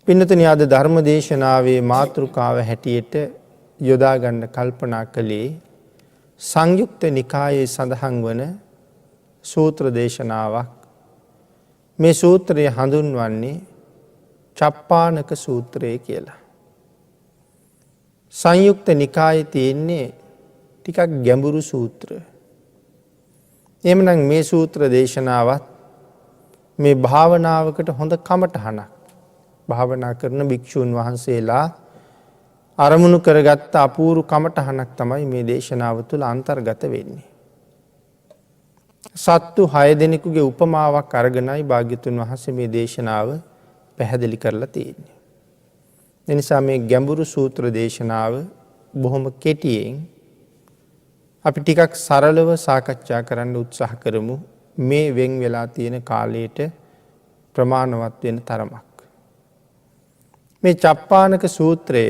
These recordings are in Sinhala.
පින්නතුනි අද ධර්ම දේශනාවේ මාතෘකාව හැටියට යොදා ගන්න කල්පනා කළේ සංයුක්ත නිකායේ සඳහන් වන සූත්‍ර දේශනාවක්. මේ සූත්‍රය හඳුන්වන්නේ චප්පානක සූත්‍රය කියලා. සංයුක්ත නිකායේ තියෙන්නේ ටිකක් ගැඹුරු සූත්‍ර. එhmenan මේ සූත්‍ර දේශනාවත් මේ භාවනාවකට හොඳ කමටහනක්. භාවනා කරන භික්ෂූන් වහන්සේලා අරමුණු කරගත්ත අපූරු කමටහනක් තමයි මේ දේශනාව තුළ අන්තර්ගත වෙන්නේ. සත්තු 6 දෙනෙකුගේ උපමාවක් අරගෙනයි භාග්‍යතුන් වහන්සේ මේ දේශනාව පැහැදිලි කරලා තියෙන්නේ. ඒ නිසා මේ ගැඹුරු සූත්‍ර දේශනාව බොහොම කෙටියෙන් අපි ටිකක් සරලව සාකච්ඡා කරන්න උත්සාහ කරමු. මේ වෙන් වෙලා තියෙන කාලයට ප්‍රමාණවත් වෙන තරමක්. මේ චප්පානක සූත්‍රය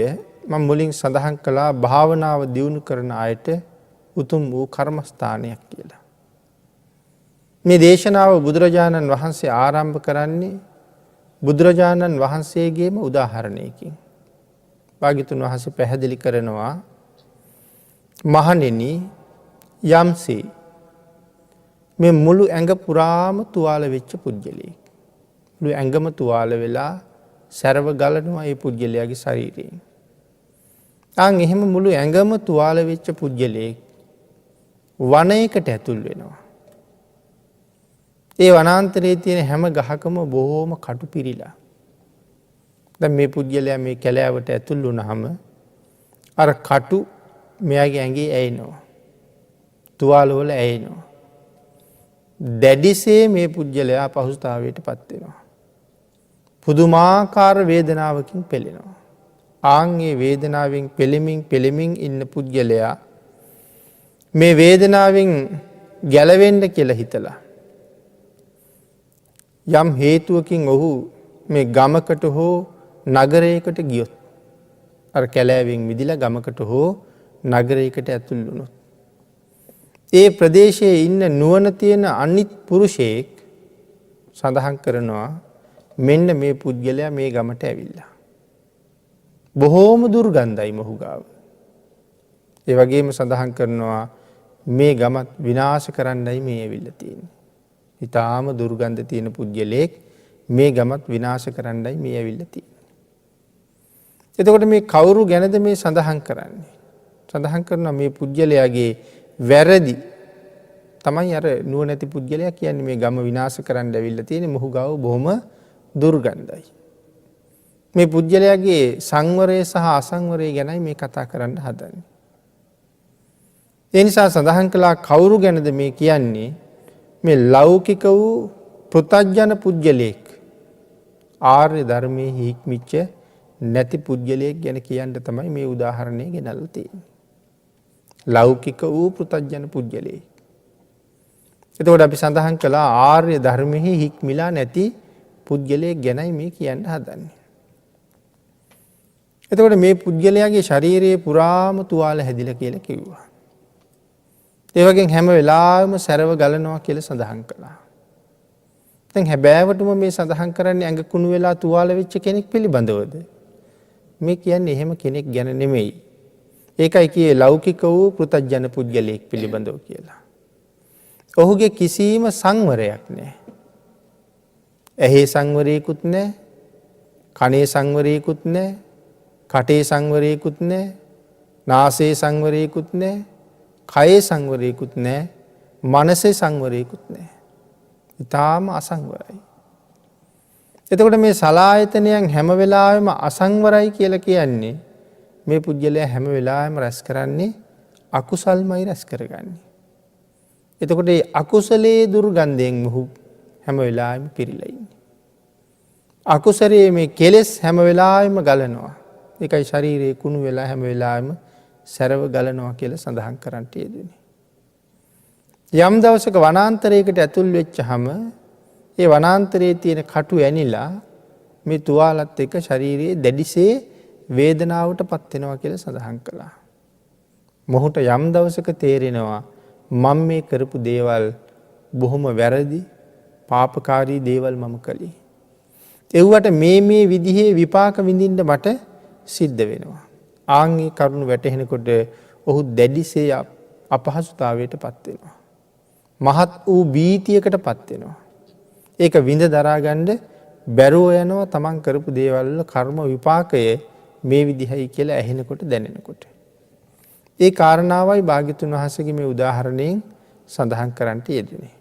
මම මුලින් සඳහන් කළා භාවනාව දියුණු කරන අයට උතුම් වූ කර්මස්ථානයක් කියලා. මේ දේශනාව බුදුරජාණන් වහන්සේ ආරම්භ කරන්නේ බුදුරජාණන් වහන්සේගේම උදාහරණයකින්. භාග්‍යතුන් වහන්සේ පැහැදිලි කරනවා මහණෙනි යම්සේ මේ මුළු ඇඟ පුරාම තුවාල වෙච්ච පුද්ගලයෙක්. මුළු ඇඟම තුවාල වෙලා සැරව ගලනවා ඒ පුද්ගලයාගේ ශරීරයෙන්. එහෙම මුළු ඇඟම තුවාල වෙච්ච පුද්ගලයෙක් වනයකට ඇතුල් වෙනවා. ඒ වනාන්තරයේ තියෙන හැම ගහකම බොහෝම කටු පිරීලා. දැන් මේ පුද්ගලයා මේ කැලෑවට ඇතුල් වුණාම අර කටු මෙයාගේ ඇඟේ ඇයෙනවා. තුවාල වල ඇයෙනවා. දැඩිසේ මේ පුද්ගලයා අපහසුතාවයට පත් වෙනවා. පුදුමාකාර වේදනාවකින් පෙළෙනවා. ඒ වේදනාවෙන් පෙළෙමින් ඉන්න පුද්ගලයා මේ වේදනාවෙන් ගැලවෙන්න කියලා හිතලා යම් හේතුවකින් ඔහු මේ ගමකට හෝ නගරයකට ගියොත් අර කැලෑවෙන් මිදිලා ගමකට හෝ නගරයකට ඇතුල් වුණොත් ඒ ප්‍රදේශයේ ඉන්න නුවණ තියෙන අනිත් පුරුෂයෙක් සඳහන් කරනවා මෙන්න මේ පුද්ගලයා මේ ගමට ඇවිල්ලා. බොහෝම දුර්ගන්ධයි මොහු ගාව. ඒ වගේම සඳහන් කරනවා මේ ගමත් විනාශ කරන්නයි මේ ඇවිල්ලා තියෙන්නේ. ඊටාම දුර්ගන්ධ තියෙන පුද්ගලයෙක් මේ ගමත් විනාශ කරන්නයි මේ ඇවිල්ලා තියෙන්නේ. එතකොට මේ කවුරු ගැනද මේ සඳහන් කරන්නේ? සඳහන් කරනවා මේ පුද්ගලයාගේ වැරදි තමයි අර නුවණැති පුද්ගලයා කියන්නේ මේ ගම විනාශ කරන්න ඇවිල්ලා තියෙන්නේ මොහු ගාව බොහොම දුර්ගන්ධයි. මේ පුද්ගලයාගේ සංවරය සහ අසංවරය ගැනයි මේ කතා කරන්න හදන්නේ. ඒ නිසා සඳහන් කළා කවුරු ගැනද මේ කියන්නේ? මේ ලෞකික වූ පෘථග්ජන පුද්ගලයෙක් ආර්ය ධර්මයේ හික්මිච්ච නැති පුද්ගලයෙක් ගැන කියන්න තමයි මේ උදාහරණය ගෙනල්ලා තියෙන්නේ. ලෞකික වූ පෘථග්ජන පුද්ගලයෙක්. එතකොට අපි සඳහන් කළා ආර්ය ධර්මයේ හික්මිලා නැති පුද්ගලයෙක් ගැනයි මේ කියන්න හදන්නේ. එතකොට මේ පුද්ගලයාගේ ශරීරයේ පුරාම තුවාල හැදිලා කියලා කිව්වා. ඒ වගේම හැම වෙලාවෙම සැරව ගලනවා කියලා සඳහන් කළා. දැන් හැබෑවටම මේ සඳහන් කරන්නේ ඇඟ කුණු වෙලා තුවාල වෙච්ච කෙනෙක් පිළිබඳවද? මේ කියන්නේ එහෙම කෙනෙක් ගැන නෙමෙයි. ඒකයි කියේ ලෞකික වූ පෘථග්ජන පුද්ගලයෙක් පිළිබඳව කියලා. ඔහුගේ කිසිම සංවරයක් නැහැ. ඇහි සංවරයකුත් නැහැ. කනේ සංවරයකුත් නැහැ. කටේ සංවරයකුත් නැහැ. නාසයේ සංවරයකුත් නැහැ. කයේ සංවරයකුත් නැහැ. මනසේ සංවරයකුත් නැහැ. ඊටාම අසංවරයි. එතකොට මේ සලායතනයන් හැම වෙලාවෙම අසංවරයි කියලා කියන්නේ මේ පුද්ගලයා හැම වෙලාවෙම රැස් කරන්නේ අකුසල්මයි රැස් කරගන්නේ. එතකොට මේ අකුසලයේ දුර්ගන්ධයෙන් මොහු හැම වෙලාවෙම පිරීලා ඉන්නේ. අකුසලයේ මේ කෙලෙස් හැම වෙලාවෙම ගලනවා. ඒකයි ශරීරයේ කුණු වෙලා හැම වෙලාවෙම සැරව ගලනවා කියලා සඳහන් කරන්නට යෙදුනේ. යම් දවසක වනාන්තරයකට ඇතුල් වෙච්චහම ඒ වනාන්තරයේ තියෙන කටු ඇනිලා මේ තුවාලත් එක්ක ශරීරයේ දැඩිසේ වේදනාවට පත් වෙනවා කියලා සඳහන් කළා. මොහුට යම් දවසක තේරෙනවා මම මේ කරපු දේවල් බොහොම වැරදි පාපකාරී දේවල් මම කළේ. එව්වට මේ විදිහේ විපාක විඳින්න මට සිද්ධ වෙනවා. ආන්ගේ කරුණු වැටහෙනකොට ඔහු දැඩිසේ අපහසුතාවයට පත් වෙනවා. මහත් වූ භීතියකට පත් වෙනවා. ඒක විඳ දරා ගන්න බැරුව යනවා තමන් කරපු දේවල් වල කර්ම විපාකය මේ විදිහයි කියලා ඇහෙනකොට දැනෙනකොට. ඒ කාරණාවයි භාග්‍යතුන් වහන්සේගේ මේ උදාහරණයෙන් සඳහන් කරන්නට යෙදුනේ.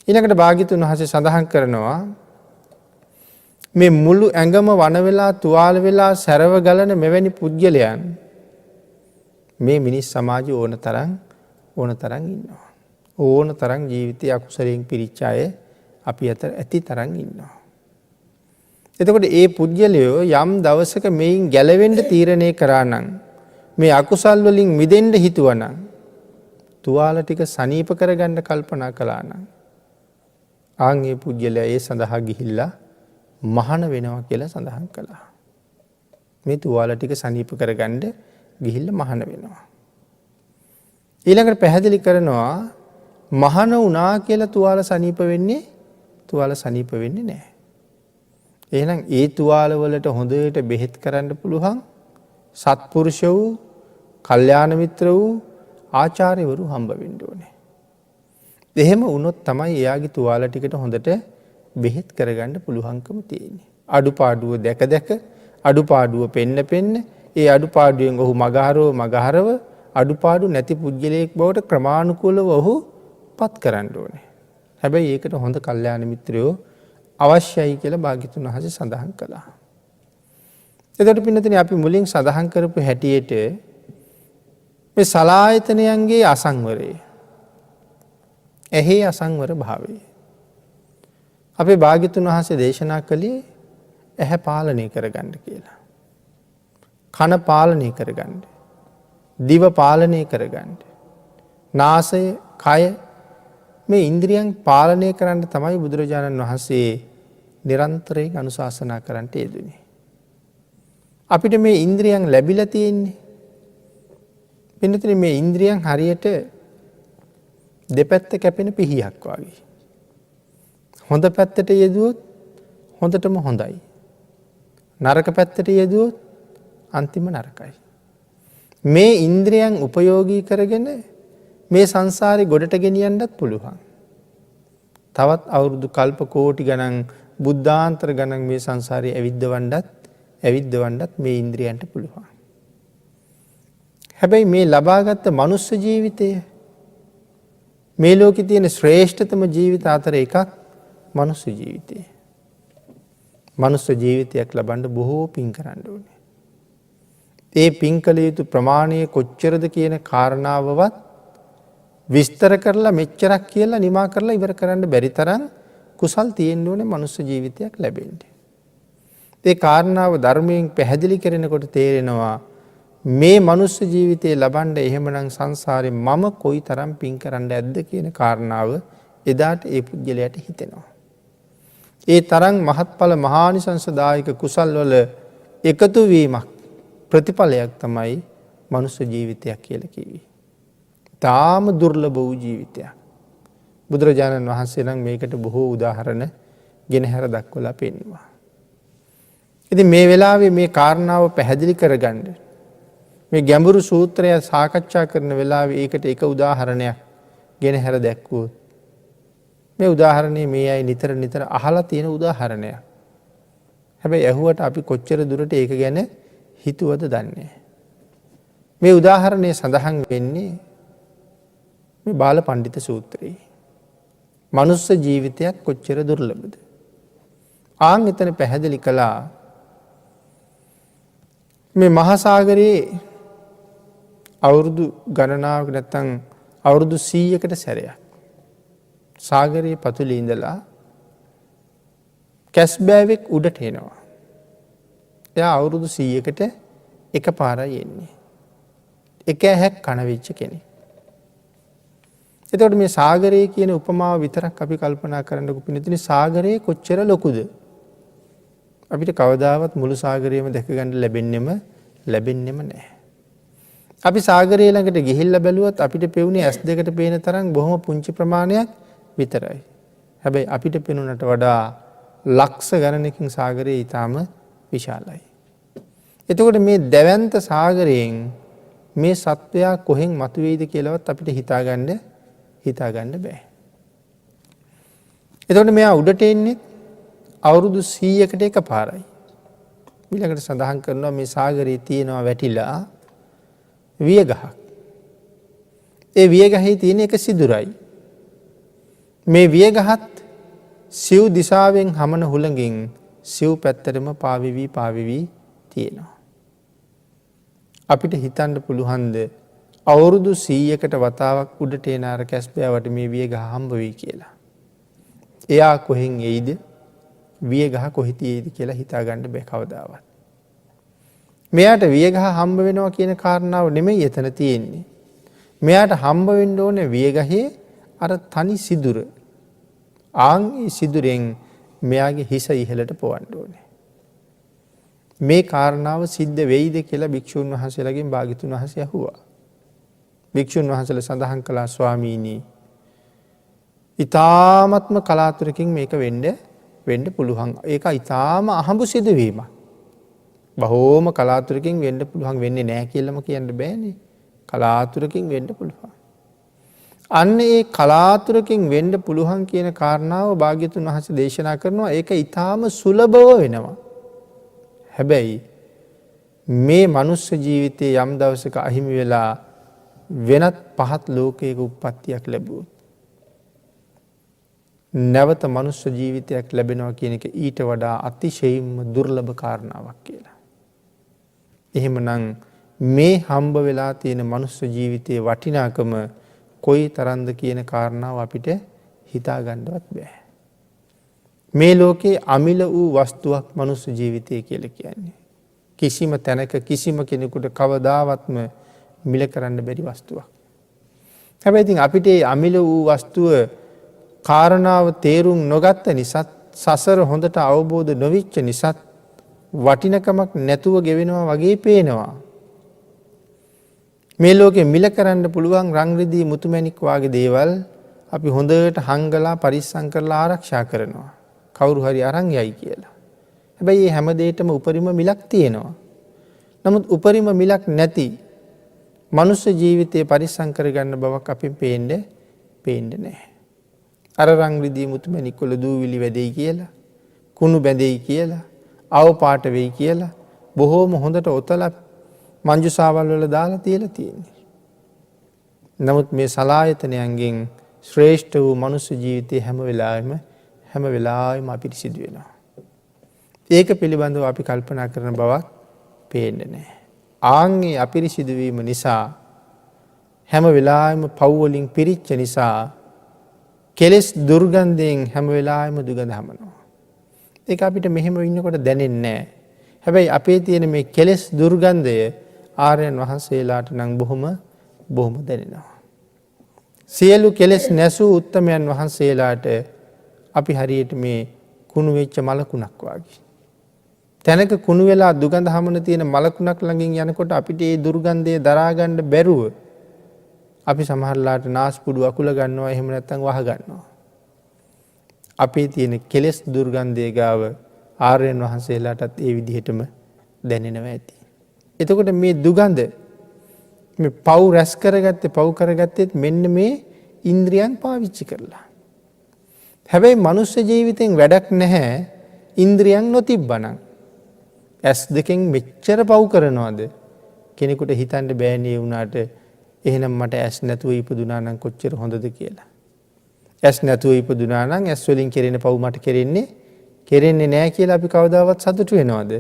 ඊළඟට භාග්‍යතුන් වහන්සේ සඳහන් කරනවා මේ මුළු ඇඟම වන වෙලා තුවාල වෙලා සැරව ගලන මෙවැනි පුද්ගලයන් මේ මිනිස් සමාජයේ ඕන තරම් ඉන්නවා. ඕන තරම් ජීවිතය අකුසලයෙන් පිරිච්ච අය අපි අතර ඇති තරම් ඉන්නවා. එතකොට ඒ පුද්ගලයෝ යම් දවසක මේන් ගැලවෙන්න තීරණය කරා නම් මේ අකුසල් වලින් මිදෙන්න හිතුවා නම් තුවාල ටික සනීප කරගන්න කල්පනා කළා නම් ආන් ඒ පුද්ගලයා ඒ සඳහා ගිහිල්ලා මහාන වෙනවා කියලා සඳහන් කළා. මේ තුවාල ටික සනීප කරගන්න ගිහිල්ලා මහාන වෙනවා. ඊළඟට පැහැදිලි කරනවා මහාන වුණා කියලා තුවාල සනීප වෙන්නේ නැහැ. එහෙනම් ඒ තුවාල වලට හොඳට බෙහෙත් කරන්න පුළුවන් සත්පුරුෂ වූ, කල්යාණ මිත්‍ර වූ ආචාර්යවරු හම්බ වෙන්න ඕනේ. එහෙම වුණොත් තමයි එයාගේ තුවාල ටිකට හොඳට බෙහෙත් කරගන්න පුළුවන්කම තියෙන්නේ. අඩුපාඩුව දැක අඩුපාඩුව පෙන්න ඒ අඩුපාඩුවෙන් ඔහු මගහරව අඩුපාඩු නැති පුද්ගලයෙක් බවට ක්‍රමානුකූලව ඔහු පත් කරන්න ඕනේ. හැබැයි ඒකට හොඳ කල්යාණ මිත්‍රයෝ අවශ්‍යයි කියලා භාග්‍යතුන් වහන්සේ සඳහන් කළා. එතකොට පින්නතනේ අපි මුලින් සඳහන් කරපු හැටියට මේ සලායතනයන්ගේ අසංවරය, එහි අසංවර භාවය අපේ භාග්‍යතුන් වහන්සේ දේශනා කළේ ඇහැ පාලනය කරගන්න කියලා. කන පාලනය කරගන්න. දිව පාලනය කරගන්න. නාසය, කය මේ ඉන්ද්‍රියන් පාලනය කරන්න තමයි බුදුරජාණන් වහන්සේ නිරන්තරයෙන් අනුශාසනා කරන්නට යෙදුනේ. අපිට මේ ඉන්ද්‍රියන් ලැබිලා තියෙන්නේ. පින්නතනේ මේ ඉන්ද්‍රියන් හරියට දෙපැත්ත කැපෙන පිහියක් වගේ. හොඳ පැත්තට යෙදුවොත් හොඳටම හොඳයි. නරක පැත්තට යෙදුවොත් අන්තිම නරකයි. මේ ඉන්ද්‍රියන් උපයෝගී කරගෙන මේ සංසාරේ ගොඩට ගෙනියන්නත් පුළුවන්. තවත් අවුරුදු කල්ප කෝටි ගණන් බුද්ධාන්තර ගණන් මේ සංසාරේ ඇවිද්දවන්නත් මේ ඉන්ද්‍රියන්ට පුළුවන්. හැබැයි මේ ලබාගත් මනුස්ස ජීවිතය මේ ලෝකේ තියෙන ශ්‍රේෂ්ඨතම ජීවිත අතර එකක් මනුස්ස ජීවිතය. මනුස්ස ජීවිතයක් ලබන්න බොහෝ පින් කරන්න ඕනේ. ඒ පින් කළ යුතු ප්‍රමාණය කොච්චරද කියන කාරණාවවත් විස්තර කරලා මෙච්චරක් කියලා නිමා කරලා ඉවර කරන්න බැරි තරම් කුසල් තියෙන්න ඕනේ මනුස්ස ජීවිතයක් ලැබෙන්න. ඒ කාරණාව ධර්මයෙන් පැහැදිලි කරනකොට තේරෙනවා මේ මනුස්ස ජීවිතේ ලබන්න එහෙමනම් සංසාරේ මම කොයිතරම් පින් කරන්න ඇද්ද කියන කාරණාව එදාට ඒ පුජ්‍යලයට හිතෙනවා. ඒ තරම් මහත්ඵල මහානිසංසදායක කුසල් වල එකතු වීමක් ප්‍රතිඵලයක් තමයි මනුස්ස ජීවිතයක් කියලා කිව්වේ. තාම දුර්ලභ වූ ජීවිතයක්. බුදුරජාණන් වහන්සේ නම් මේකට බොහෝ උදාහරණ ගෙනහැර දක්වලා පෙන්වනවා. ඉතින් මේ වෙලාවේ මේ කාරණාව පැහැදිලි කරගන්න මේ ගැඹුරු සූත්‍රය සාකච්ඡා කරන වෙලාවේ ඒකට එක උදාහරණයක් ගෙනහැර දැක්වුවොත් මේ උදාහරණය මේ අය නිතර අහලා තියෙන උදාහරණයක්. හැබැයි ඇහුවට අපි කොච්චර දුරට ඒක ගැන හිතුවද දන්නේ. මේ උදාහරණය සඳහන් වෙන්නේ මේ බාල පණ්ඩිත සූත්‍රයේ. මනුස්ස ජීවිතයක් කොච්චර දුර්ලභද? ආන් එතන පැහැදිලි කළා මේ මහා සාගරයේ අවුරුදු ගණනාවක නැත්තම් අවුරුදු 100කට සැරයක් සාගරයේ පතුලේ ඉඳලා කැස්බෑවෙක් උඩට එනවා. එයා අවුරුදු 100කට එකපාරයි එන්නේ. එක ඇහැක් කන වෙච්ච කෙනෙක්. එතකොට මේ සාගරය කියන උපමාව විතරක් අපි කල්පනා කරන්නකො පිළිතුරේ සාගරය කොච්චර ලොකුද? අපිට කවදාවත් මුළු සාගරයම දැක ගන්න ලැබෙන්නෙම නැහැ. අපි සාගරය ළඟට ගිහිල්ලා බැලුවත් අපිට පෙවුනේ S2කට පේන තරම් බොහොම පුංචි ප්‍රමාණයක් විතරයි. හැබැයි අපිට පෙනුනට වඩා ලක්ෂ ගණනකින් සාගරය ඉතාම විශාලයි. එතකොට මේ දැවන්ත සාගරයෙන් මේ සත්වයා කොහෙන් මතුවේද කියලවත් අපිට හිතාගන්න බෑ. එතකොට මෙයා උඩට එන්නේ අවුරුදු 100කට එක පාරයි. ඊළඟට සඳහන් කරනවා මේ සාගරයේ තියෙනවා වැටිලා වියගහක්. ඒ වියගහේ තියෙන එක සිදුරයි. මේ වියගහත් සිව් දිසාවෙන් හමන හුළඟින් සිව් පැත්තටම පාවිවි තියෙනවා. අපිට හිතන්න පුළුවන්ද අවුරුදු 100කට වතාවක් උඩට එන අර කැස්බෑවට මේ වියගහ හම්බ වෙයි කියලා. එයා කොහෙන් එයිද? වියගහ කොහේ තියෙයිද කියලා හිතාගන්න බෑ කවදාවත්. මෙයාට වියගහ හම්බ වෙනවා කියන කාරණාව නෙමෙයි එතන තියෙන්නේ. මෙයාට හම්බ වෙන්න ඕනේ වියගහේ අර තනි සිදුර. ආන්ගේ සිදුරෙන් මෙයාගේ හිස ඉහළට පොවන්න ඕනේ. මේ කාරණාව සිද්ධ වෙයිද කියලා භික්ෂුන් වහන්සේලාගෙන් භාග්‍යතුන් වහන්සේ අහුවා. භික්ෂුන් වහන්සේලා සඳහන් කළා ස්වාමීනි ඊ타ත්ම කලාතුරකින් මේක වෙන්න පුළුවන්. ඒක ඊ타ම අහඹු සිදුවීමක්. බොහෝම කලාතුරකින් වෙන්න පුළුවන් වෙන්නේ නැහැ කියලාම කියන්න බෑනේ. කලාතුරකින් වෙන්න පුළුවන්. අන්න ඒ කලාතුරකින් වෙන්න පුළුවන් කියන කාරණාව භාග්‍යතුන් වහන්සේ දේශනා කරනවා. ඒක ඊ타ම සුලභව වෙනවා. හැබැයි මේ මනුස්ස ජීවිතයේ යම් දවසක අහිමි වෙලා වෙනත් පහත් ලෝකයක උප්පත්තියක් ලැබුවොත් නැවත මනුස්ස ජීවිතයක් ලැබෙනවා කියන එක ඊට වඩා අතිශයින්ම දුර්ලභ කාරණාවක් කියලා. එහෙමනම් මේ හම්බ වෙලා තියෙන මනුස්ස ජීවිතයේ වටිනාකම කොයි තරම්ද කියන කාරණාව අපිට හිතා ගන්නවත් බෑ. මේ ලෝකේ අමිල වූ වස්තුවක් මනුස්ස ජීවිතය කියලා කියන්නේ. කිසිම තැනක කිසිම කෙනෙකුට කවදාවත්ම මිල කරන්න බැරි වස්තුවක්. හැබැයි ඉතින් අපිට මේ අමිල වූ වස්තුව කාරණාව තේරුම් නොගත්ත නිසා සසර හොඳට අවබෝධ නොවිච්ච නිසා වටිනකමක් නැතුව ගෙවෙනවා වගේ පේනවා. මේ ලෝකේ මිල කරන්න පුළුවන් රන් රිදී මුතුමැණික් වාගේ දේවල් අපි හොඳට හංගලා පරිස්සම් කරලා ආරක්ෂා කරනවා. කවුරු හරි අරන් යයි කියලා. හැබැයි මේ හැම දෙයකම උපරිම මිලක් තියෙනවා. නමුත් උපරිම මිලක් නැති මනුස්ස ජීවිතේ පරිස්සම් කරගන්න බවක් අපින් පේන්නේ නැහැ. අර රන් රිදී මුතුමැණික් වල දූවිලි වැදෙයි කියලා, කුණු බැඳෙයි කියලා, ආව පාට වෙයි කියලා බොහෝම හොඳට ඔතලා මංජුසාවල් වල දාලා තියලා තියෙන්නේ. නමුත් මේ සලායතනයන්ගෙන් ශ්‍රේෂ්ඨ වූ මනුස්ස ජීවිතේ හැම වෙලාවෙම අපිරිසිදු වෙනවා. ඒක පිළිබඳව අපි කල්පනා කරන බවක් පේන්නේ නැහැ. ආන්ගේ අපිරිසිදු වීම නිසා හැම වෙලාවෙම පව් වලින් පිරිච්ච නිසා කෙලෙස් දුර්ගන්ධයෙන් හැම වෙලාවෙම දුගඳ හමනවා. ඒක අපිට මෙහෙම ඉන්නකොට දැනෙන්නේ නැහැ. හැබැයි අපේ තියෙන මේ කෙලෙස් දුර්ගන්ධය ආර්යයන් වහන්සේලාට නම් බොහොම දැනෙනවා. සියලු කෙලෙස් නැසූ උත්තමයන් වහන්සේලාට අපි හරියට මේ කුණු වෙච්ච මලකුණක් වගේ. තැනක කුණු වෙලා දුගඳ හමන තියෙන මලකුණක් ළඟින් යනකොට අපිට මේ දුර්ගන්ධය දරා ගන්න බැරුව අපි සමහරලාට නාස්පුඩු අකුල ගන්නවා, එහෙම නැත්නම් වහ ගන්නවා. අපේ තියෙන කෙලෙස් දුර්ගන්ධය ගාව ආර්යයන් වහන්සේලාටත් ඒ විදිහටම දැනෙනවා ඇති. එතකොට මේ දුගඳ මේ පව් රැස් කරගත්තෙත් මෙන්න මේ ඉන්ද්‍රියන් පාවිච්චි කරලා. හැබැයි මනුස්ස ජීවිතෙන් වැඩක් නැහැ ඉන්ද්‍රියන් නොතිබ්බනම්. ඇස් දෙකෙන් මෙච්චර පව් කරනවද කෙනෙකුට හිතන්න බෑනේ වුණාට එහෙනම් මට ඇස් නැතුව ඉපදුනා නම් කොච්චර හොඳද කියලා. ඇස් නැතුව ඉපදුනා නම් ඇස් වලින් කෙරෙන පව් මට කෙරෙන්නේ නැහැ කියලා අපි කවදාවත් සතුටු වෙනවද?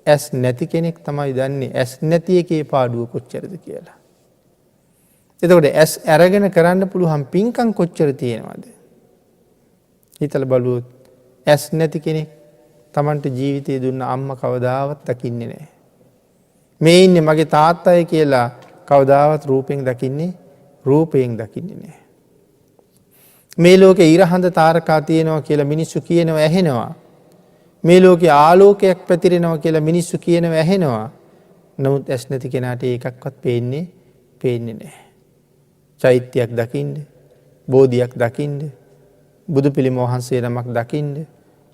ඇස් නැති කෙනෙක් තමයි දන්නේ ඇස් නැති එකේ පාඩුව කොච්චරද කියලා. එතකොට ඇස් අරගෙන කරන්න පුළුවන් පින්කම් කොච්චර තියෙනවද? හිතලා බලුවොත් ඇස් නැති කෙනෙක් Tamanට ජීවිතය දුන්න අම්මා කවදාවත් දකින්නේ නැහැ. මේ ඉන්නේ මගේ තාත්තයි කියලා කවදාවත් රූපයෙන් දකින්නේ නැහැ. මේ ලෝකේ ඉරහඳ තාරකා තියෙනවා කියලා මිනිස්සු කියනවා ඇහෙනවා. මේ ලෝකේ ආලෝකයක් පැතිරෙනවා කියලා මිනිස්සු කියනවා ඇහෙනවා. නමුත් ඇස් නැති කෙනාට ඒකක්වත් පේන්නේ නැහැ. චෛත්‍යයක් දකින්න, බෝධියක් දකින්න, බුදු පිළිම වහන්සේ නමක් දකින්න,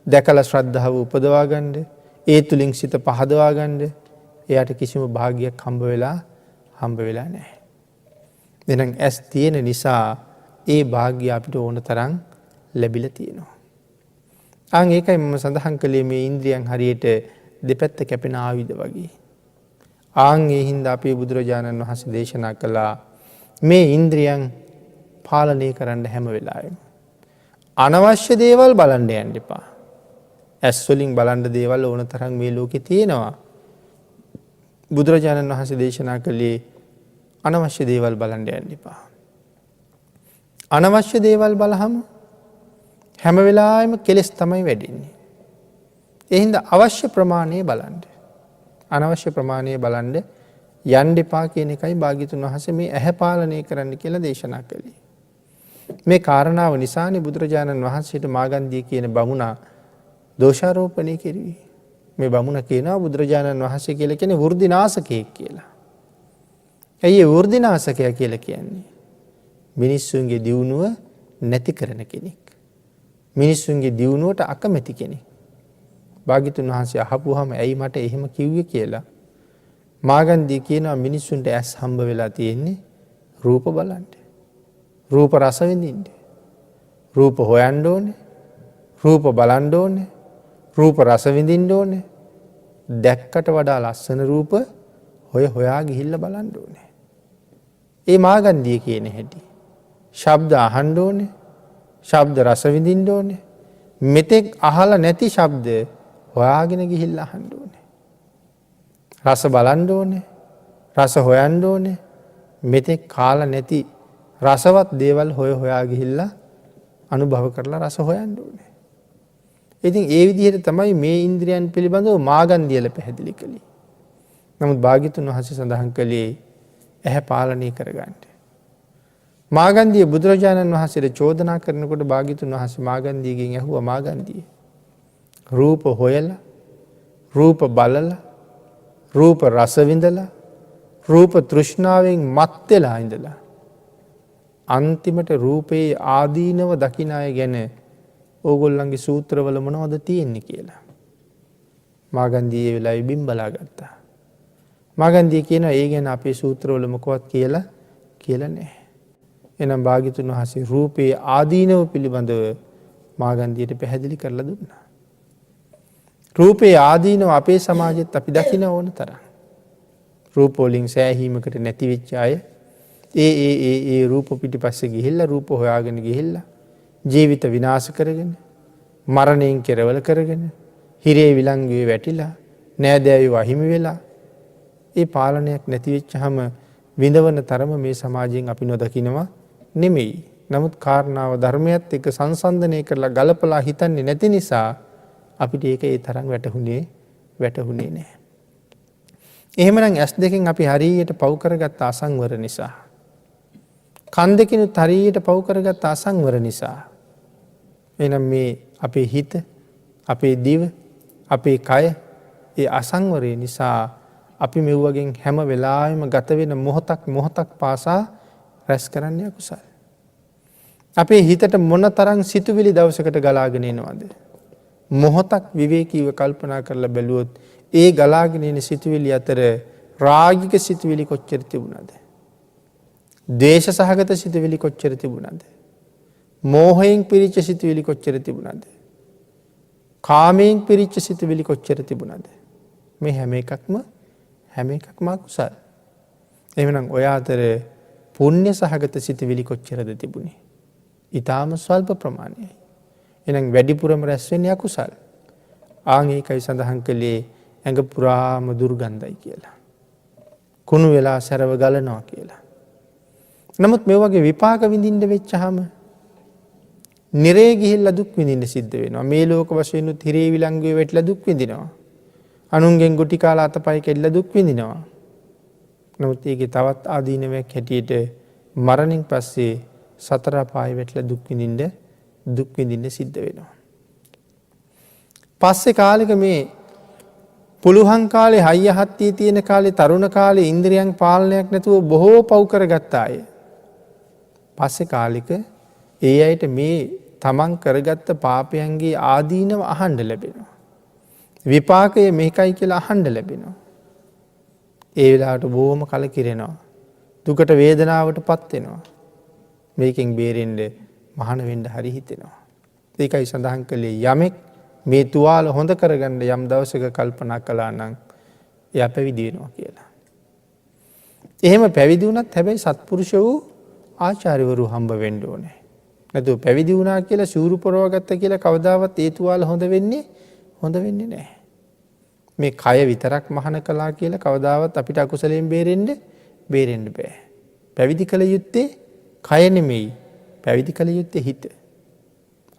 දැකලා ශ්‍රද්ධාව උපදවා ගන්න, ඒ තුලින් සිත පහදවා ගන්න එයාට කිසිම භාග්‍යයක් හම්බ වෙලා නැහැ. එහෙනම් ඇස් තියෙන නිසා ඒ භාග්‍ය අපිට ඕන තරම් ලැබිලා තියෙනවා. ඒකයි මම සඳහන් කළේ මේ ඉන්ද්‍රියන් හරියට දෙපැත්ත කැපෙන ආයුධ වගේ. ඒ හින්දා අපේ බුදුරජාණන් වහන්සේ දේශනා කළා මේ ඉන්ද්‍රියන් පාලනය කරන්න හැම වෙලාවෙම. අනවශ්‍ය දේවල් බලන්න යන්න එපා. ඇස් වලින් බලන්න දේවල් ඕන තරම් මේ ලෝකේ තියෙනවා. බුදුරජාණන් වහන්සේ දේශනා කළේ අනවශ්‍ය දේවල් බලන්න යන්න එපා. අනවශ්‍ය දේවල් බලහම හැම වෙලාවෙම කෙලෙස් තමයි වැඩෙන්නේ. ඒ හින්දා අවශ්‍ය ප්‍රමාණය බලන්න. අනවශ්‍ය ප්‍රමාණය බලන්න යන්න එපා කියන එකයි භාග්‍යතුන් වහන්සේ මේ ඇහැ පාලනය කරන්න කියලා දේශනා කළේ. මේ කාරණාව නිසානේ බුදුරජාණන් වහන්සේට මාගන්ධිය කියන බමුණා දෝෂාරෝපණය කෙරුවේ. මේ බමුණ කියනවා බුදුරජාණන් වහන්සේ කියලා කියන්නේ වෘද්ධිනාශකයෙක් කියලා. ඇයි ඒ වෘද්ධිනාශකයා කියලා කියන්නේ? මිනිස්සුන්ගේ දියුණුව නැති කරන කෙනෙක්. මිනිස්සුන්ගේ දියුණුවට අකමැති කෙනෙක්. භාග්‍යතුන් වහන්සේ අහපුවාම ඇයි මට එහෙම කිව්වේ කියලා මාගන්ධිය කියනවා මිනිස්සුන්ට ඇස් හම්බ වෙලා තියෙන්නේ රූප බලන්න. රූප රස විඳින්න. රූප හොයන්න ඕනේ. රූප බලන්න ඕනේ. රූප රස විඳින්න ඕනේ. දැක්කට වඩා ලස්සන රූප හොයා ගිහිල්ලා බලන්න ඕනේ. ඒ මාගන්ධිය කියන හැටි. ශබ්ද අහන්න ඕනේ. ශබ්ද රස විඳින්න ඕනේ. මෙතෙක් අහලා නැති ශබ්ද හොයාගෙන ගිහිල්ලා අහන්න ඕනේ. රස බලන්න ඕනේ. රස හොයන්න ඕනේ. මෙතෙක් කාලා නැති රසවත් දේවල් හොයා ගිහිල්ලා අනුභව කරලා රස හොයන්න ඕනේ. ඉතින් ඒ විදිහට තමයි මේ ඉන්ද්‍රියන් පිළිබඳව මාගන්ධියල පැහැදිලි කළේ. නමුත් භාග්‍යතුන් වහන්සේ සඳහන් කළේ ඇහැ පාලනය කරගන්න. මාගන්ධිය බුදුරජාණන් වහන්සේට චෝදනා කරනකොට භාග්‍යතුන් වහන්සේ මාගන්ධියගෙන් ඇහුවා මාගන්ධිය රූප හොයලා රූප බලලා රූප රස විඳලා රූප තෘෂ්ණාවෙන් මත් වෙලා ඉඳලා අන්තිමට රූපේ ආදීනව දකින අය ගැන ඕගොල්ලන්ගේ සූත්‍රවල මොනවද තියෙන්නේ කියලා. මාගන්ධිය ඒ වෙලාවේ බිම් බලා ගත්තා. මාගන්ධිය කියනවා ඒ ගැන අපේ සූත්‍රවල මොකවත් කියලා නැහැ. එහෙනම් භාග්‍යතුන් වහන්සේ රූපේ ආදීනව පිළිබඳව මාගන්ධියට පැහැදිලි කරලා දුන්නා. රූපේ ආදීනව අපේ සමාජෙත් අපි දකින ඕන තරම්. රූප වලින් සෑහීමකට නැති වෙච්ච අය ඒ රූප පිටිපස්සේ ගිහිල්ලා රූප හොයාගෙන ගිහිල්ලා ජීවිත විනාශ කරගෙන මරණයෙන් කෙරවල කරගෙන හිරේ විලංගුවේ වැටිලා නෑදෑයෝ අහිමි වෙලා ඒ පාලනයක් නැති වෙච්චාම විඳවන තරම මේ සමාජයෙන් අපි නොදකිනවා නෙමෙයි. නමුත් කාරණාව ධර්මයත් එක්ක සංසන්දනය කරලා ගලපලා හිතන්නේ නැති නිසා අපිට ඒක ඒ තරම් වැටහුනේ නැහැ. එහෙමනම් ඇස් දෙකෙන් අපි හරියට පව් කරගත්ත අසංවර නිසා කන් දෙකිනුත් හරියට පව් කරගත්ත අසංවර නිසා එහෙනම් මේ අපේ හිත අපේ දිව අපේ කය ඒ අසංවරය නිසා අපි මෙව්වගෙන් හැම වෙලාවෙම ගත වෙන මොහොතක් පාසා රැස් කරන්නේ අකුසල්. අපේ හිතට මොනතරම් සිතුවිලි දවසකට ගලාගෙන එනවද? මොහොතක් විවේකීව කල්පනා කරලා බැලුවොත් ඒ ගලාගෙන එන සිතුවිලි අතර රාගික සිතුවිලි කොච්චර තිබුණද? ද්වේෂ සහගත සිතුවිලි කොච්චර තිබුණද? මෝහයෙන් පිරිච්ච සිතුවිලි කොච්චර තිබුණද? කාමයෙන් පිරිච්ච සිතුවිලි කොච්චර තිබුණද? මේ හැම එකක්ම අකුසල්. එහෙනම් ඔය අතර පුණ්‍ය සහගත සිතුවිලි කොච්චරද තිබුණේ? ඊටාම ස්වල්ප ප්‍රමාණයයි. එහෙනම් වැඩිපුරම රැස් වෙන්නේ අකුසල්. ඒකයි සඳහන් කළේ ඇඟ පුරාම දුර්ගන්ධයි කියලා. කුණු වෙලා සැරව ගලනවා කියලා. නමුත් මේ වගේ විපාක විඳින්න වෙච්චාම නිරේ ගිහිල්ලා දුක් විඳින්න සිද්ධ වෙනවා. මේ ලෝක වශයෙන් උත් හිරේ විලංගුවේ වැටලා දුක් විඳිනවා. අනුන්ගෙන් ගුටි කාලා අතපය කෙල්ල දුක් විඳිනවා. නමුත් ඒකේ තවත් ආදීනමක් හැටියට මරණින් පස්සේ සතර පාය වැටලා දුක් විඳින්න සිද්ධ වෙනවා. පස්සේ කාලෙක මේ පුළුවන් කාලේ හයිය හත්තිය තියෙන කාලේ තරුණ කාලේ ඉන්ද්‍රියන් පාලනයක් නැතුව බොහෝ පව් කරගත්ත අය. පස්සේ කාලෙක ඒ අයට මේ තමන් කරගත්ත පාපයන්ගේ ආදීනව අහන්න ලැබෙනවා. විපාකය මේකයි කියලා අහන්න ලැබෙනවා. ඒ වෙලාවට බොහොම කලකිරෙනවා. දුකට වේදනාවට පත් වෙනවා. මේකෙන් බේරෙන්න මහාන වෙන්න හරි හිතෙනවා. ඒකයි සඳහන් කළේ යමෙක් මේ තුවාල හොඳ කරගන්න යම් දවසක කල්පනා කළා නම් එයා පැවිදි වෙනවා කියලා. එහෙම පැවිදි වුණත් හැබැයි සත්පුරුෂ වූ ආචාර්යවරු හම්බ වෙන්න ඕනේ. නැතුව පැවිදි වුණා කියලා සූරු පොරවගත්ත කියලා කවදාවත් ඒ තුවාල හොඳ වෙන්නේ නැහැ. මේ කය විතරක් මහාන කළා කියලා කවදාවත් අපිට අකුසලයෙන් බේරෙන්න බෑ. පැවිදි කළ යුත්තේ කය නෙමෙයි. පැවිදි කළ යුත්තේ හිත.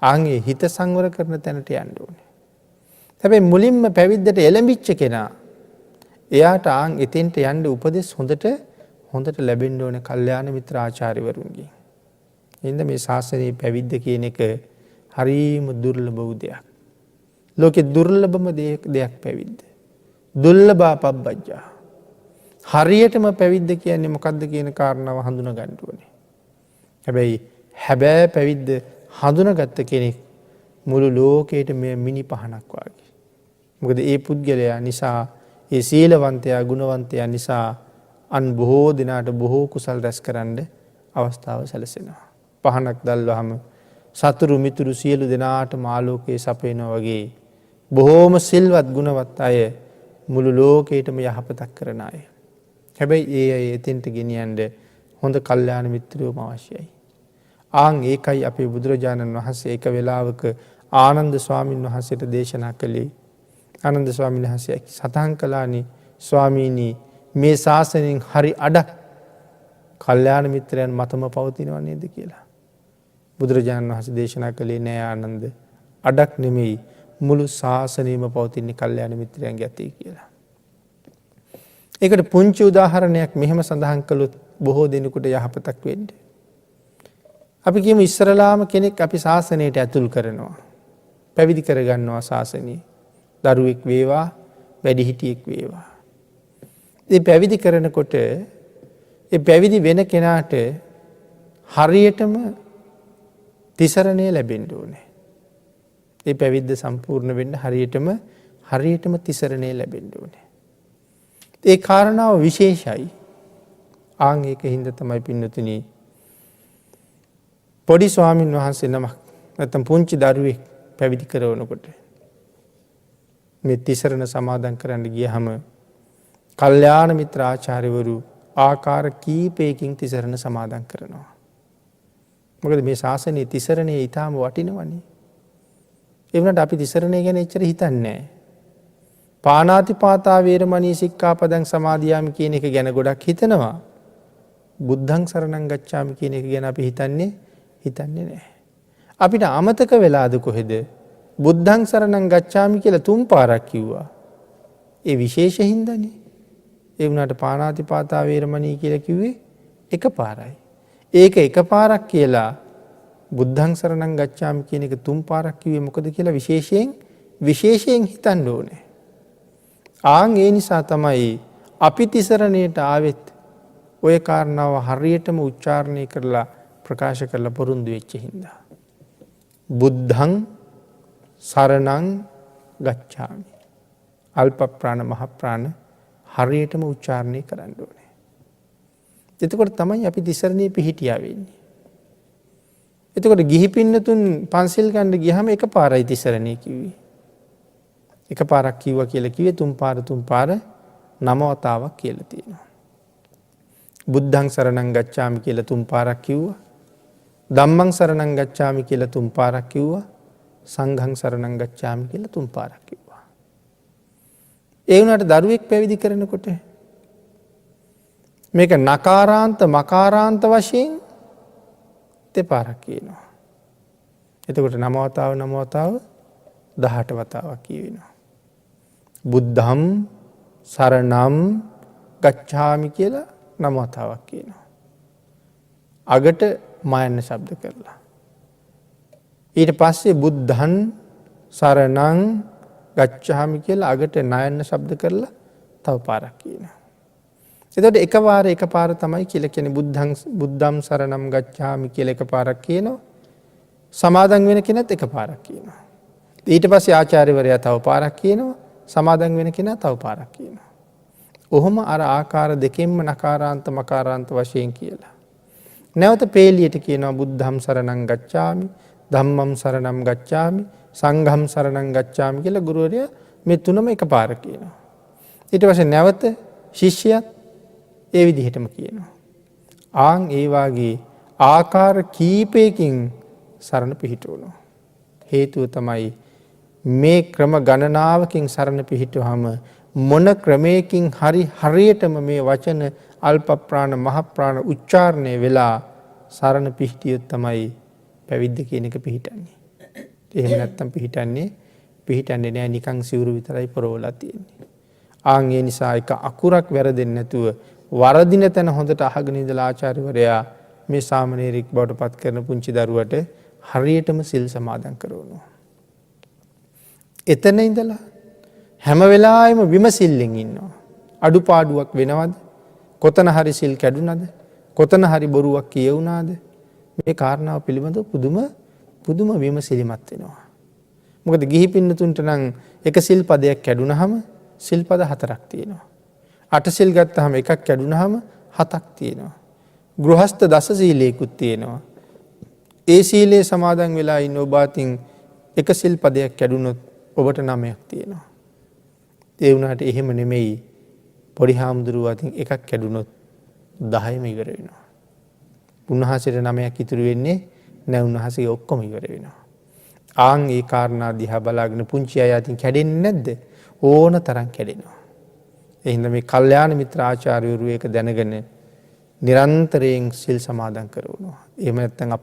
ආන්ගේ හිත සංවර කරන තැනට යන්න ඕනේ. හැබැයි මුලින්ම පැවිද්දට එළඹිච්ච කෙනා එයාට ආන් එතෙන්ට යන්න උපදෙස් හොඳට ලැබෙන්න ඕනේ කල්යාණ මිත්‍ර ආචාර්යවරුන්ගෙන්. එහෙනම් මේ ශාසනයේ පැවිද්ද කියන එක හරිම දුර්ලභ වූ දෙයක්. ලෝකේ දුර්ලභම දෙයක් පැවිද්ද. දුර්ලභා පබ්බජ්ජා. හරියටම පැවිද්ද කියන්නේ මොකක්ද කියන කාරණාව හඳුනා ගන්න ඕනේ. හැබැයි පැවිද්ද හඳුනාගත්ත කෙනෙක් මුළු ලෝකයට මේ මිනි පහනක් වගේ. මොකද ඒ පුද්ගලයා නිසා ඒ සීලවන්තයා ගුණවන්තයා නිසා අන් බොහෝ දිනාට බොහෝ කුසල් රැස්කරන්න අවස්ථාව සැලසෙනවා. පහනක් දැල්වහම සතුරු මිතුරු සියලු දෙනාටම ආලෝකයේ සපයනවා වගේ බොහෝම සිල්වත් ගුණවත් අය මුළු ලෝකයටම යහපතක් කරන අය. හැබැයි ඒ අය එතෙන්ට ගෙනියන්න හොඳ කල්යාණ මිත්‍රයෝම අවශ්‍යයි. ආන් ඒකයි අපේ බුදුරජාණන් වහන්සේ එක වෙලාවක ආනන්ද ස්වාමීන් වහන්සේට දේශනා කළේ. ආනන්ද ස්වාමීන් වහන්සේ සතහන් කළානි ස්වාමීනි මේ ශාසනයෙන් හරි අඩක් කල්යාණ මිත්‍රයන් මතම පවතිනව නේද කියලා. බුදුරජාණන් වහන්සේ දේශනා කළේ නෑ ආනන්ද අඩක් නෙමෙයි මුළු ශාසනයම පවතින්නේ කල්යාණ මිත්‍රයන්ගේ අතේ කියලා. ඒකට පුංචි උදාහරණයක් මෙහෙම සඳහන් කළොත් බොහෝ දෙනෙකුට යහපතක් වෙන්නේ. අපි කියමු ඉස්සරලාම කෙනෙක් අපි ශාසනයට ඇතුල් කරනවා. පැවිදි කරගන්නවා ශාසනයේ. දරුවෙක් වේවා, වැඩිහිටියෙක් වේවා. මේ පැවිදි කරනකොට ඒ පැවිදි වෙන කෙනාට හරියටම තිසරණය ලැබෙන්න ඕනේ. ඒ පැවිද්ද සම්පූර්ණ වෙන්න හරියටම තිසරණය ලැබෙන්න ඕනේ. ඒ කාරණාව විශේෂයි. ආන් ඒකින්ද තමයි පින්නතුනි පොඩි ස්වාමීන් වහන්සේ නමක් නැත්නම් පුංචි දරුවෙක් පැවිදි කරනකොට මේ තිසරණ සමාදන් කරන්න ගියහම කල්යාණ මිත්‍ර ආචාර්යවරු ආකාර කීපයකින් තිසරණ සමාදන් කරනවා. මොකද මේ ශාසනයේ තිසරණේ ඊටාම වටිනවනේ. ඒ වුණාට අපි තිසරණේ ගැන එච්චර හිතන්නේ නැහැ. පාණාතිපාතා වේරමණී සික්ඛාපදං සමාදියාමි කියන එක ගැන ගොඩක් හිතනවා. බුද්ධං සරණං ගච්ඡාමි කියන එක ගැන අපි හිතන්නේ නැහැ. අපිට අමතක වෙලාද කොහෙද බුද්ධං සරණං ගච්ඡාමි කියලා 3 පාරක් කිව්වා. ඒ විශේෂ හින්දානේ. ඒ වුණාට පාණාතිපාතා වේරමණී කියලා කිව්වේ එක පාරයි. ඒක එක පාරක් කියලා බුද්ධං සරණං ගච්ඡාමි කියන එක 3 පාරක් කිව්වේ මොකද කියලා විශේෂයෙන් හිතන්න ඕනේ. ආන් ඒ නිසා තමයි අපි තිසරණයට ආවෙත් ඔය කාරණාව හරියටම උච්චාරණය කරලා ප්‍රකාශ කරලා පොරුන්දු වෙච්ච හින්දා. බුද්ධං සරණං ගච්ඡාමි. අල්ප ප්‍රාණ මහ ප්‍රාණ හරියටම උච්චාරණය කරන්න ඕනේ. එතකොට තමයි අපි තිසරණේ පිහිටියා වෙන්නේ. එතකොට ගිහි පින්නතුන් පන්සිල් ගන්න ගියහම එක පාරයි තිසරණේ කිව්වේ. එක පාරක් කිව්වා කියලා කිව්වේ 3 පාර 9 වතාවක් කියලා තියෙනවා. බුද්ධං සරණං ගච්ඡාමි කියලා 3 පාරක් කිව්වා. ධම්මං සරණං ගච්ඡාමි කියලා 3 පාරක් කිව්වා. සංඝං සරණං ගච්ඡාමි කියලා 3 පාරක් කිව්වා. ඒ වුණාට දරුවෙක් පැවිදි කරනකොට මේක නකාරාන්ත මකාරාන්ත වශයෙන් දෙපාරක් කියනවා. එතකොට 9 වතාව 18 වතාවක් කියවෙනවා. බුද්ධං සරණං ගච්ඡාමි කියලා 9 වතාවක් කියනවා. අගට මායන්න ශබ්ද කරලා. ඊට පස්සේ බුද්ධං සරණං ගච්ඡාමි කියලා අගට නයන්න ශබ්ද කරලා තව පාරක් කියනවා. එතකොට එක පාර තමයි කියලා කියන්නේ බුද්ධං සරණං ගච්ඡාමි කියලා එක පාරක් කියනවා. සමාදන් වෙන කෙනත් එක පාරක් කියනවා. ඊට පස්සේ ආචාර්යවරයා තව පාරක් කියනවා. සමාදන් වෙන කෙනා තව පාරක් කියනවා. ඔහොම අර ආකාර දෙකෙන්ම නකාරාන්ත මකාරාන්ත වශයෙන් කියලා. නැවත පේලියට කියනවා බුද්ධම් සරණං ගච්ඡාමි, ධම්මම් සරණං ගච්ඡාමි, සංඝම් සරණං ගච්ඡාමි කියලා ගුරුවරයා මේ තුනම එකපාර කියනවා. ඊට පස්සේ නැවත ශිෂ්‍යයත් ඒ විදිහටම කියනවා. ආන් ඒ වාගේ ආකාර කීපයකින් සරණ පිහිටවනවා. හේතුව තමයි මේ ක්‍රම ගණනාවකින් සරණ පිහිටුවාම මොන ක්‍රමයකින් හරි හරියටම මේ වචන අල්ප ප්‍රාණ මහ ප්‍රාණ උච්චාරණය වෙලා සරණ පිහිටියොත් තමයි පැවිද්ද කියන එක පිහිටන්නේ. එහෙම නැත්තම් පිහිටන්නේ නෑ, නිකන් සිවුරු විතරයි පොරවලා තියෙන්නේ. ආන් ඒ නිසා එක අකුරක් වැරදෙන්නේ නැතුව වරදින තැන හොඳට අහගෙන ඉඳලා ආචාර්යවරයා මේ සාමණේරෙක් බවට පත් කරන පුංචි දරුවට හරියටම සිල් සමාදන් කරවනවා. එතන ඉඳලා හැම වෙලාවෙම විමසිල්ලෙන් ඉන්නවා. අඩුපාඩුවක් වෙනවද? කොතන හරි සිල් කැඩුනද? කොතන හරි බොරුවක් කියවුණාද? මේ කාරණාව පිළිබඳව පුදුම විමසිලිමත් වෙනවා. මොකද ගිහි පින්නතුන්ට නම් එක සිල්පදයක් කැඩුනහම සිල්පද 4ක් තියෙනවා. 8 සිල් ගත්තාම එකක් කැඩුනහම 7ක් තියෙනවා. ගෘහස්ත දස සීලයකුත් තියෙනවා. ඒ සීලේ සමාදන් වෙලා ඉන්න ඔබ අතින් එක සිල්පදයක් කැඩුනොත් ඔබට 9ක් තියෙනවා. ඒ වුණාට එහෙම නෙමෙයි. පොඩි හාමුදුරුවෝ අතින් එකක් කැඩුනොත් 10ම ඉවර වෙනවා. උන්වහන්සේට 9ක් ඉතුරු වෙන්නේ නැහැ, උන්වහන්සේගේ ඔක්කොම ඉවර වෙනවා. ආන් ඒ කාරණා දිහා බලාගෙන පුංචි අය අතින් කැඩෙන්නේ නැද්ද? ඕන තරම් කැඩෙනවා. ඒ හින්දා මේ කල්යාණ මිත්‍ර ආචාර්යවරු ඒක දැනගෙන නිරන්තරයෙන් සිල් සමාදන් කරනවා. එහෙම නැත්නම්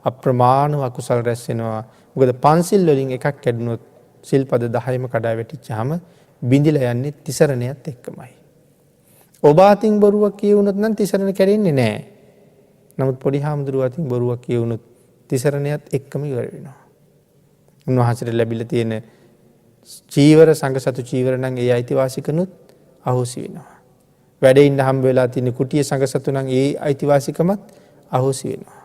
අප්‍රමාණව අකුසල් රැස් වෙනවා. මොකද පන්සිල් වලින් එකක් කැඩුනොත් සිල්පද 10ම කඩා වැටිච්චාම බිඳිලා යන්නේ තිසරණයත් එක්කමයි. ඔබ අතින් බොරුවක් කියවුනොත් නම් තිසරණ කැඩෙන්නේ නැහැ. නමුත් පොඩි හාමුදුරුවෝ අතින් බොරුවක් කියවුනොත් තිසරණයත් එක්කම ඉවර වෙනවා. උන්වහන්සේට ලැබිලා තියෙන චීවර සංඝසතු චීවර නම් ඒ අයිතිවාසිකනුත් අහෝසි වෙනවා. වැඩේ ඉන්න හම්බ වෙලා තියෙන කුටිය සංඝසතු නම් ඒ අයිතිවාසිකමත් අහෝසි වෙනවා.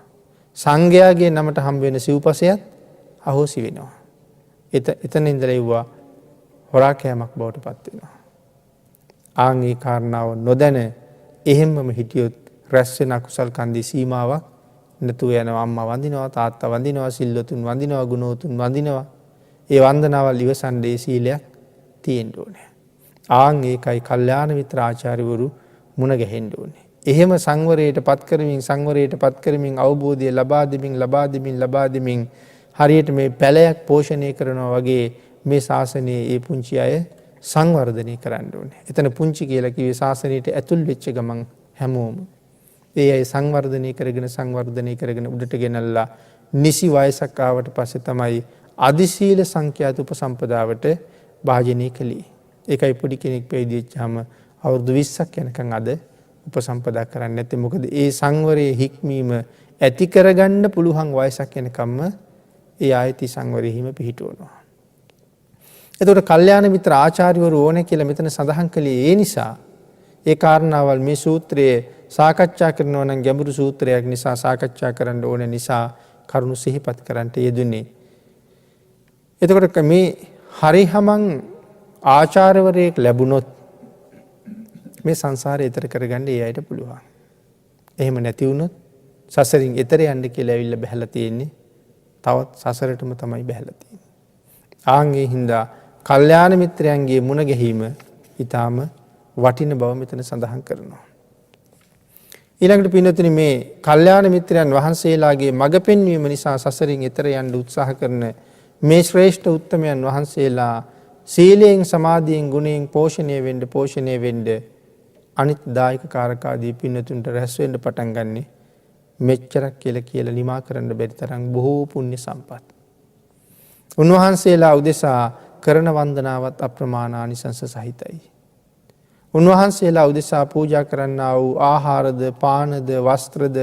සංඝයාගේ නමට හම්බ වෙන සිව්පසයත් අහෝසි වෙනවා. එතන ඉඳලා ඉවුවා හොරා කෑමක් බවට පත් වෙනවා. ආන් ඒ කාරණාව නොදැන එහෙම්මම හිටියොත් රැස් වෙන අකුසල් කන්දේ සීමාවක් නැතුව යනවා. අම්මා වඳිනවා, තාත්තා වඳිනවා, සිල්වතුන් වඳිනවා, ගුණවතුන් වඳිනවා. ඒ වන්දනාවල් ඉවසන්නේ සීලයක් තියෙන්න ඕනේ. ආන් ඒකයි කල්යාණ මිත්‍ර ආචාර්යවරු මුණ ගැහෙන්න ඕනේ. එහෙම සංවරයට පත් කරමින් අවබෝධය ලබා දෙමින් හරියට මේ පැලයක් පෝෂණය කරනවා වගේ මේ ශාසනයේ ඒ පුංචි අය සංවර්ධනය කරන්න ඕනේ. එතන පුංචි කියලා කිව්වේ ශාසනයට ඇතුල් වෙච්ච ගමන් හැමෝම ඒ අය සංවර්ධනය කරගෙන උඩට ගෙනල්ලා නිසි වයසක් ආවට පස්සේ තමයි අදිශීල සංඛ්‍යාත උපසම්පදාවට භාජනය කළේ. ඒකයි පොඩි කෙනෙක් පැවිදි වෙච්චාම අවුරුදු 20ක් යනකම් අද උපසම්පදා කරන්නේ නැත්තේ. මොකද ඒ සංවරයේ හික්මීම ඇති කරගන්න පුළුවන් වයසක් යනකම්ම ඒ ආයති සංවරයෙහිම පිහිටවනවා. එතකොට කල්යාණ මිත්‍ර ආචාර්යවරු ඕනේ කියලා මෙතන සඳහන් කළේ ඒ නිසා. ඒ කාරණාවල් මේ සූත්‍රයේ සාකච්ඡා කරනවා නම් ගැඹුරු සූත්‍රයක් නිසා සාකච්ඡා කරන්න ඕන නිසා කරුණු සිහිපත් කරන්නට යෙදුනේ. එතකොට මේ හරිහමං ආචාර්යවරයෙක් ලැබුණොත් මේ සංසාරේ ඈතර කරගන්න ඒ අයට පුළුවන්. එහෙම නැති වුණොත් සසරින් ඈතර යන්න කියලා ඇවිල්ලා බහැලා තියෙන්නේ. තවත් සසරටම තමයි බහැලා තියෙන්නේ. ආන් ඒ හින්දා කල්යාණ මිත්‍රයන්ගේ මුණ ගැහිම ඊටාම වටින බව මෙතන සඳහන් කරනවා. ඊළඟට පින්නතුනි මේ කල්යාණ මිත්‍රයන් වහන්සේලාගේ මඟ පෙන්වීම නිසා සසරින් ඈතර යන්න උත්සාහ කරන මේ ශ්‍රේෂ්ඨ උත්තමයන් වහන්සේලා සීලයෙන් සමාධියෙන් ගුණයෙන් පෝෂණය වෙන්න අනිත් දායක කාරකාදී පින්නතුන්ට රැස් වෙන්න පටන් ගන්නෙ මෙච්චරක් කියලා නිමා කරන්න බැරි තරම් බොහෝ පුණ්‍ය සම්පත්. උන්වහන්සේලා උදෙසා කරන වන්දනාවත් අප්‍රමාණ ආනිසංස සහිතයි. උන්වහන්සේලා උදෙසා පූජා කරන්නා වූ ආහාරද පානද වස්ත්‍රද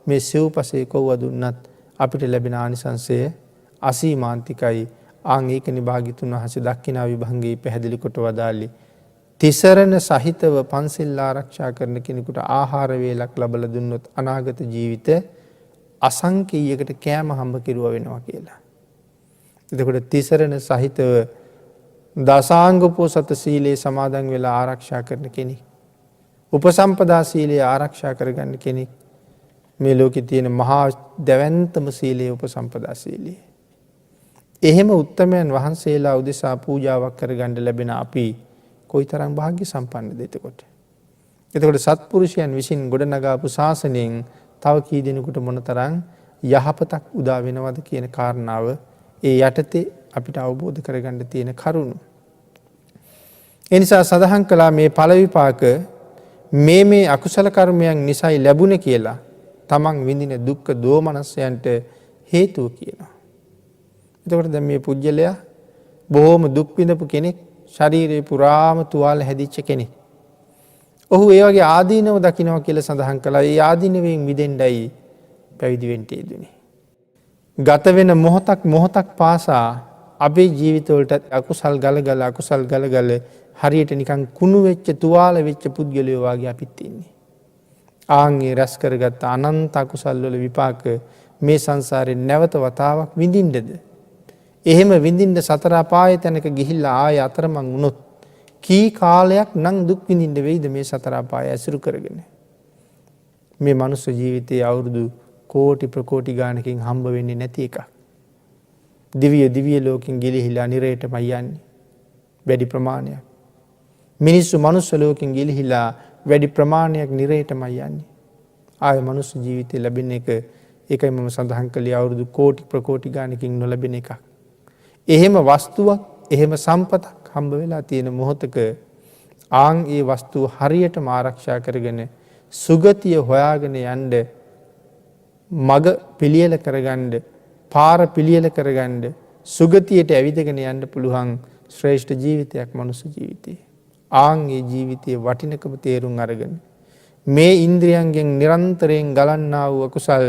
මේ සිව්පසේ කොව්ව දුන්නත් අපිට ලැබෙන ආනිසංසය අසීමාන්තිකයි. ආන් ඒකනි භාග්‍යතුන් වහන්සේ දක්ඛිනා විභංගේ පැහැදිලි කොට වදාළේ තිසරණ සහිතව පන්සිල් ආරක්ෂා කරන කෙනෙකුට ආහාර වේලක් ලැබලා දුන්නොත් අනාගත ජීවිත අසංකීයකට කෑම හම්බ කෙරුව වෙනවා කියලා. එතකොට තිසරණ සහිතව දසාංග පොසත සීලේ සමාදන් වෙලා ආරක්ෂා කරන කෙනෙක්. උපසම්පදා සීලේ ආරක්ෂා කරගන්න කෙනෙක් මේ ලෝකේ තියෙන මහා දැවැන්තම සීලේ උපසම්පදා සීලය. එහෙම උත්තමයන් වහන්සේලා උදෙසා පූජාවක් කරගන්න ලැබෙන අපි කොයිතරම් වාග්ය සම්පන්නද එතකොට. එතකොට සත්පුරුෂයන් විසින් ගොඩනගාපු ශාසනයෙන් තව කී දෙනෙකුට මොනතරම් යහපතක් උදා වෙනවද කියන කාරණාව ඒ යටතේ අපිට අවබෝධ කරගන්න තියෙන කරුණු. ඒ නිසා සඳහන් කළා මේ ඵල විපාක මේ අකුසල කර්මයන් නිසායි ලැබුණේ කියලා තමන් විඳින දුක්ඛ දෝමනස්යන්ට හේතුව කියනවා. එතකොට දැන් මේ පුජ්‍යලයා බොහොම දුක් විඳපු කෙනෙක්, ශරීරේ පුරාම තුවාල හැදිච්ච කෙනෙක්. ඔහු ඒ වගේ ආදීනව දකින්නවා කියලා සඳහන් කළා. ඒ ආදීනවෙන් මිදෙන්නයි පැවිදි වෙන්න යෙදුනේ. ගත වෙන මොහොතක් පාසා අපේ ජීවිතවලට අකුසල් ගලගල හරියට නිකන් කුණු වෙච්ච තුවාල වෙච්ච පුද්ගලයෝ වගේ අපිත් ඉන්නේ. ආන්ගේ රැස් කරගත්ත අනන්ත අකුසල් වල විපාක මේ සංසාරේ නැවත වතාවක් විඳින්නද? එහෙම විඳින්න සතර අපාය තැනක ගිහිල්ලා ආය අතරමං වුණොත් කී කාලයක් නම් දුක් විඳින්න වෙයිද මේ සතර අපාය ඇසුරු කරගෙන? මේ මනුස්ස ජීවිතයේ අවුරුදු කෝටි ප්‍රකෝටි ගානකින් හම්බ වෙන්නේ නැති එකක්. දිව්‍ය ලෝකෙන් ගිලිහිලා නිරේටම යන්නේ වැඩි ප්‍රමාණයක්. මිනිස්සු මනුස්ස ලෝකෙන් ගිලිහිලා වැඩි ප්‍රමාණයක් නිරේටම යන්නේ. ආය මනුස්ස ජීවිතය ලැබෙන එක ඒකයි මම සඳහන් කළේ අවුරුදු කෝටි ප්‍රකෝටි ගානකින් නොලැබෙන එකක්. එහෙම වස්තුවක්, එහෙම සම්පතක් හම්බ වෙලා තියෙන මොහොතක ආන් ඒ වස්තුව හරියටම ආරක්ෂා කරගෙන සුගතිය හොයාගෙන යන්න මග පිළියෙල කරගන්න, පාර පිළියෙල කරගන්න, සුගතියට ඇවිදගෙන යන්න පුළුවන් ශ්‍රේෂ්ඨ ජීවිතයක් මනුස්ස ජීවිතය. ආන් ඒ ජීවිතයේ වටිනකම තේරුම් අරගෙන මේ ඉන්ද්‍රියයන්ගෙන් නිරන්තරයෙන් ගලන්නා වූ අකුසල්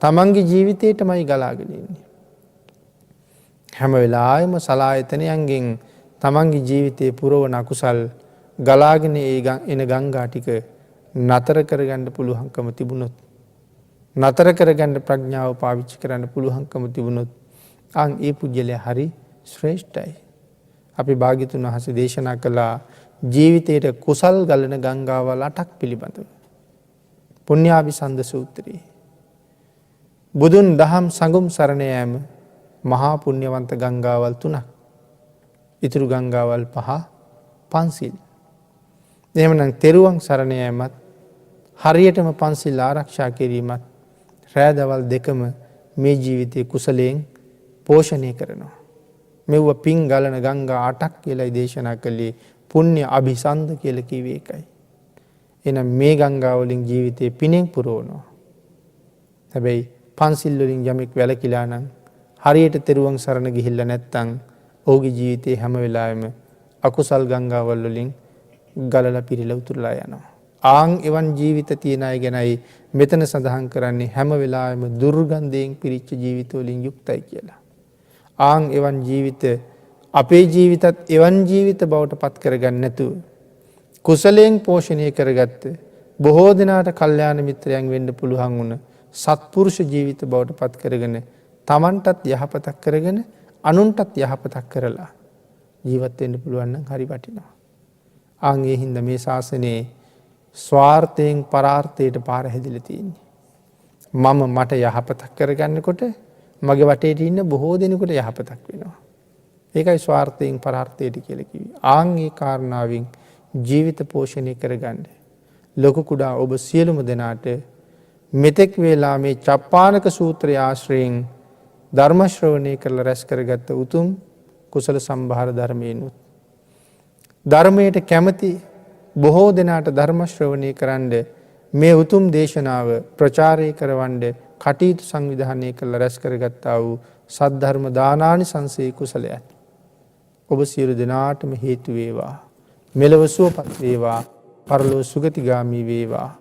තමන්ගේ ජීවිතේටමයි ගලාගෙන ඉන්නේ. හැම වෙලාවෙම සලායතනයන්ගෙන් තමන්ගේ ජීවිතේ පුරවන අකුසල් ගලාගෙන එන ගංගා ටික නතර කරගන්න පුළුවන්කම තිබුණොත්, නතර කරගන්න ප්‍රඥාව පාවිච්චි කරන්න පුළුවන්කම තිබුණොත් අන් ඒ පුජ්‍යලයා හරි ශ්‍රේෂ්ඨයි. අපි භාග්‍යතුන් වහන්සේ දේශනා කළා ජීවිතයට කුසල් ගලන ගංගාවල් 8ක් පිළිබඳව. පුණ්‍යාභිසන්ද සූත්‍රයේ බුදුන් දහම් සංගම් සරණ යාම මහා පුණ්‍යවන්ත ගංගාවල් 3ක්. ඉතුරු ගංගාවල් 5 පන්සිල්. එහෙමනම් තෙරුවන් සරණ යාමත් හරියටම පන්සිල් ආරක්ෂා කිරීමත් රැය දවල් දෙකම මේ ජීවිතයේ කුසලයෙන් පෝෂණය කරනවා. මෙව්ව පිං ගලන ගංගා 8ක් කියලායි දේශනා කළේ. පුණ්‍ය අභිසන්ද කියලා කිව්වේ ඒකයි. එහෙනම් මේ ගංගා වලින් ජීවිතේ පිනෙන් පුරවනවා. හැබැයි පන්සිල් වලින් යමෙක් වැළකීලා නම් හරියට තෙරුවන් සරණ ගිහිල්ලා නැත්තම් ඔහුගේ ජීවිතේ හැම වෙලාවෙම අකුසල් ගංගාවල් වලින් ගලලා පිරීලා උතුරලා යනවා. ආන් එවන් ජීවිත තියන අය ගැනයි මෙතන සඳහන් කරන්නේ හැම වෙලාවෙම දුර්ගන්ධයෙන් පිරිච්ච ජීවිත වලින් යුක්තයි කියලා. ආන් එවන් ජීවිත අපේ ජීවිතත් එවන් ජීවිත බවට පත් කරගන්න නැතුව කුසලයෙන් පෝෂණය කරගත්ත බොහෝ දෙනාට කල්යාණ මිත්‍රයන් වෙන්න පුළුවන් වුණ සත්පුරුෂ ජීවිත බවට පත් කරගෙන තමන්ටත් යහපතක් කරගෙන අනුන්ටත් යහපතක් කරලා ජීවත් වෙන්න පුළුවන් නම් හරි වටිනවා. ආන් ඒ හින්දා මේ ශාසනයේ ස්වාර්ථයෙන් පරාර්ථයට පාර හැදිලා තියෙන්නේ. මම මට යහපතක් කරගන්නකොට මගේ වටේට ඉන්න බොහෝ දෙනෙකුට යහපතක් වෙනවා. ඒකයි ස්වාර්ථයෙන් පරාර්ථයට කියලා කිව්වේ. ආන් ඒ කාරණාවෙන් ජීවිත පෝෂණය කරගන්න. ලොකු කුඩා ඔබ සියලුම දෙනාට මෙතෙක් වේලා මේ චප්පානක සූත්‍රය ආශ්‍රයෙන් ධර්ම ශ්‍රවණය කරලා රැස් කරගත්ත උතුම් කුසල සම්භාර ධර්මයෙන්ුත් ධර්මයට කැමති බොහෝ දෙනාට ධර්ම ශ්‍රවණය කරන්න මේ උතුම් දේශනාව ප්‍රචාරය කරවන්න කටයුතු සංවිධානය කරලා රැස් කරගත්තා වූ සද්ධර්ම දානානිසංසයේ කුසලයත් ඔබ සියලු දෙනාටම හේතු වේවා. මෙලොව සුවපත් වේවා. පරලොව සුගතිගාමී වේවා.